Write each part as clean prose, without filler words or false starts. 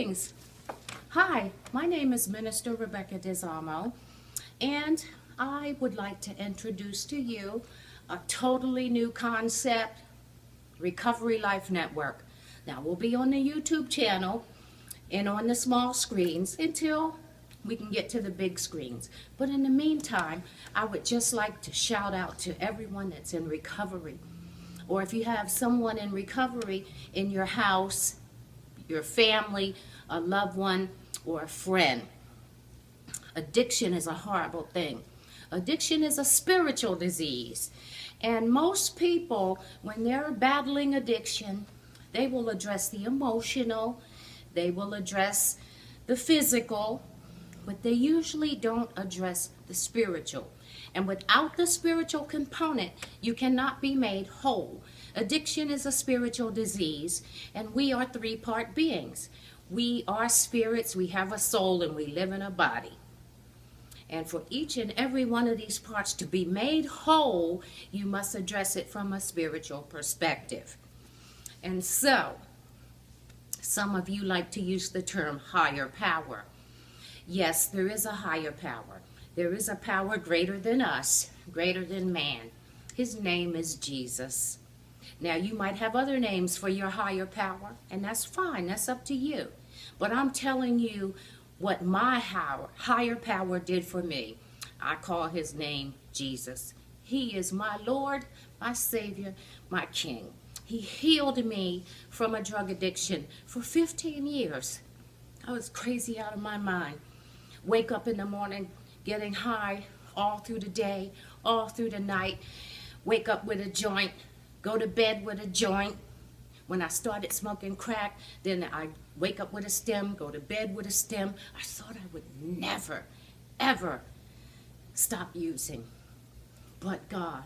Greetings. Hi, my name is Minister Rebecca Desamo, and I would like to introduce to you a totally new concept, Recovery Life Network. Now, we'll be on the YouTube channel and on the small screens until we can get to the big screens. But in the meantime, I would just like to shout out to everyone that's in recovery. Or if you have someone in recovery in your house, your family, a loved one, or a friend. Addiction is a horrible thing. Addiction is a spiritual disease. And most people, when they're battling addiction, they will address the emotional, they will address the physical, but they usually don't address the spiritual. And without the spiritual component, you cannot be made whole. Addiction is a spiritual disease, and we are three-part beings. We are spirits, we have a soul, and we live in a body. And for each and every one of these parts to be made whole, you must address it from a spiritual perspective. And so, some of you like to use the term higher power. Yes, there is a higher power. There is a power greater than us, greater than man. His name is Jesus. Now, you might have other names for your higher power, and that's fine. That's up to you. But I'm telling you what my higher power did for me. I call his name Jesus. He is my Lord, my Savior, my King. He healed me from a drug addiction for 15 years. I was crazy out of my mind. Wake up in the morning, getting high all through the day, all through the night. Wake up with a joint, go to bed with a joint. When I started smoking crack, then I wake up with a stem, go to bed with a stem. I thought I would never, ever stop using. But God,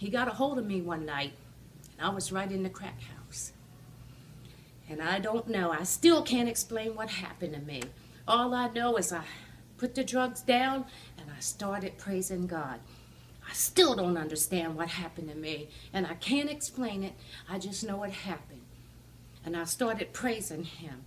he got a hold of me one night, and I was right in the crack house. And I don't know, I still can't explain what happened to me. All I know is I put the drugs down, and I started praising God. I still don't understand what happened to me, and I can't explain it. I just know it happened. And I started praising him,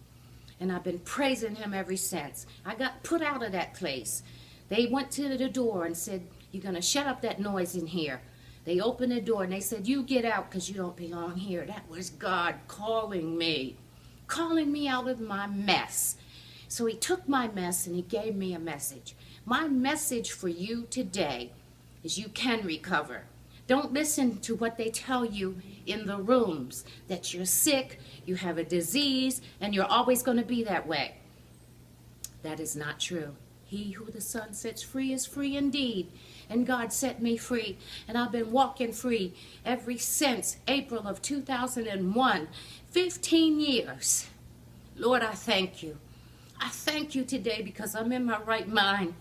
and I've been praising him ever since. I got put out of that place. They went to the door and said, "You're going to shut up that noise in here." They opened the door, and they said, "You get out because you don't belong here." That was God calling me out of my mess. So he took my mess, and he gave me a message. My message for you today is you can recover. Don't listen to what they tell you in the rooms, that you're sick, you have a disease, and you're always going to be that way. That is not true. He who the Son sets free is free indeed. And God set me free, and I've been walking free ever since April of 2001, 15 years. Lord, I thank you. I thank you today because I'm in my right mind,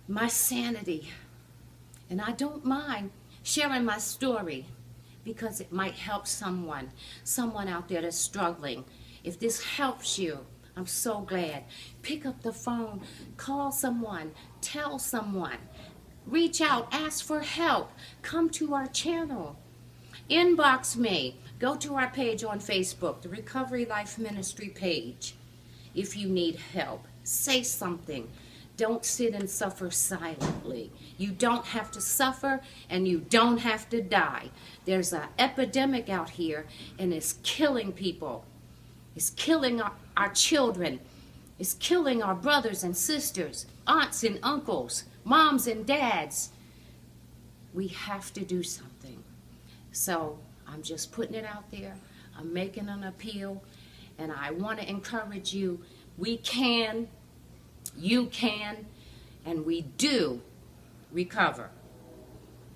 my sanity. And I don't mind sharing my story because it might help someone out there that's struggling. If this helps you, I'm so glad. Pick up the phone, call someone, tell someone, reach out, ask for help, come to our channel, inbox me, go to our page on Facebook, the Recovery Life Ministry page. If you need help, say something. Don't sit and suffer silently. You don't have to suffer, and you don't have to die. There's an epidemic out here, and it's killing people. It's killing our children. It's killing our brothers and sisters, aunts and uncles, moms and dads. We have to do something. So I'm just putting it out there. I'm making an appeal, and I want to encourage you. We can. You can, and we do recover.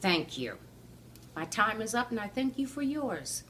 Thank you. My time is up, and I thank you for yours.